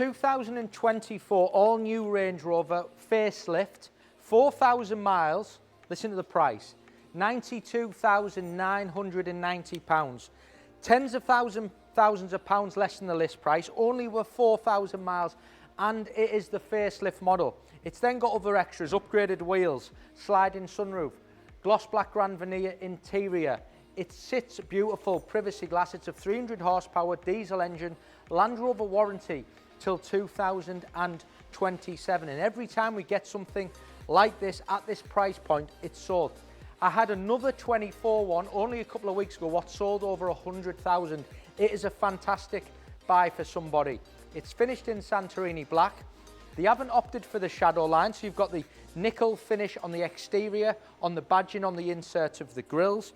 2024 all-new Range Rover facelift, 4,000 miles. Listen to the price, £92,990. Tens of thousands of pounds less than the list price, only with 4,000 miles, and it is the facelift model. It's then got other extras: upgraded wheels, sliding sunroof, gloss black grand veneer interior. It sits beautiful, privacy glass. It's a 300 horsepower diesel engine, Land Rover warranty till 2027. And every time we get something like this at this price point, it's sold. I had another 24 one only a couple of weeks ago, what sold over 100,000. It is a fantastic buy for somebody. It's finished in Santorini Black. They haven't opted for the shadow line, so you've got the nickel finish on the exterior, on the badging, on the insert of the grills.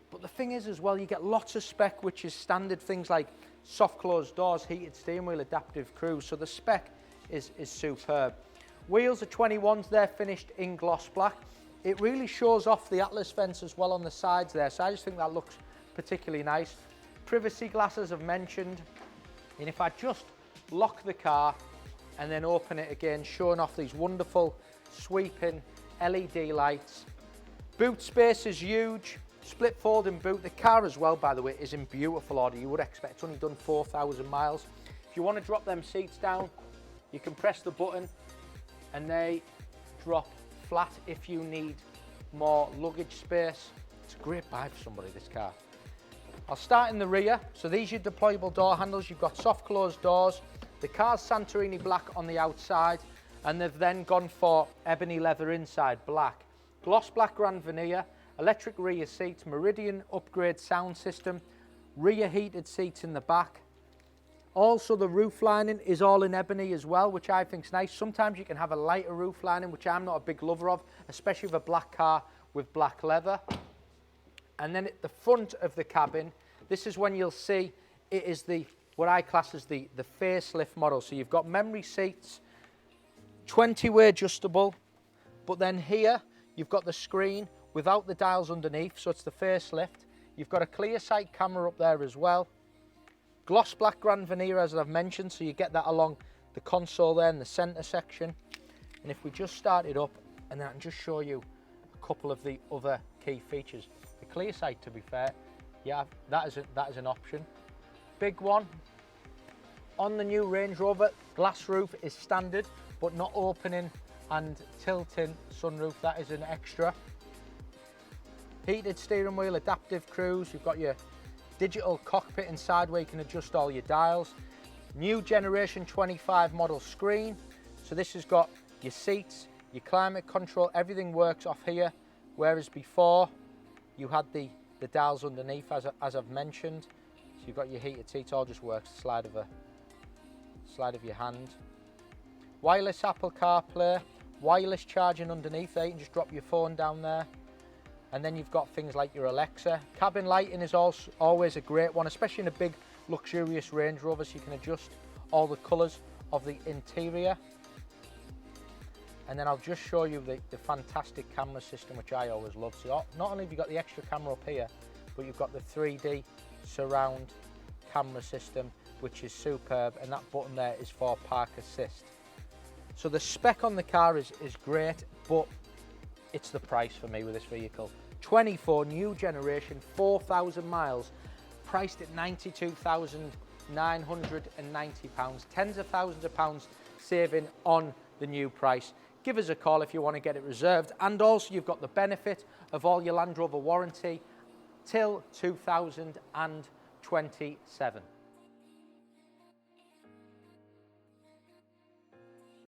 But the thing is as well, you get lots of spec, which is standard things like soft closed doors, heated steering wheel, adaptive cruise. So the spec is superb. Wheels are 21s, they're finished in gloss black. It really shows off the Atlas fence as well on the sides there, so I just think that looks particularly nice. Privacy glasses I've mentioned, and if I just lock the car and then open it again, showing off these wonderful sweeping LED lights. Boot space is huge, split folding boot. The car as well, by the way, is in beautiful order. You would expect it's only done 4,000 miles. If you want to drop them seats down, you can press the button and they drop flat if you need more luggage space. It's a great buy for somebody, this car. I'll start in the rear. So these are your deployable door handles. You've got soft closed doors. The car's Santorini Black on the outside, and they've then gone for ebony leather inside, black. Gloss black grand veneer, electric rear seats, Meridian upgrade sound system, rear heated seats in the back. Also, the roof lining is all in ebony as well, which I think is nice. Sometimes you can have a lighter roof lining, which I'm not a big lover of, especially with a black car with black leather. And then at the front of the cabin, this is when you'll see it is what I class as the facelift model. So you've got memory seats, 20-way adjustable, but then here you've got the screen without the dials underneath, so it's the facelift. You've got a clear sight camera up there as well. Gloss black grand veneer, as I've mentioned, so you get that along the console there in the centre section. And if we just start it up, and then I can just show you a couple of the other key features. The clear sight, to be fair, yeah, that is an option. Big one on the new Range Rover, glass roof is standard, but not opening and tilting sunroof, that is an extra. Heated steering wheel, adaptive cruise, you've got your digital cockpit inside where you can adjust all your dials. New generation 25 model screen. So this has got your seats, your climate control, everything works off here. Whereas before you had the dials underneath, as I've mentioned. So you've got your heated seats, all just works, slide of your hand. Wireless Apple CarPlay, wireless charging underneath there, you can just drop your phone down there. And then you've got things like your Alexa. Cabin lighting is also always a great one, especially in a big luxurious Range Rover, so you can adjust all the colours of the interior. And then I'll just show you the fantastic camera system, which I always love. So not only have you got the extra camera up here, but you've got the 3D surround camera system, which is superb, and that button there is for park assist. So the spec on the car is great, but it's the price for me with this vehicle. 24 new generation, 4,000 miles, priced at £92,990. Tens of thousands of pounds saving on the new price. Give us a call if you want to get it reserved. And also you've got the benefit of all your Land Rover warranty till 2027.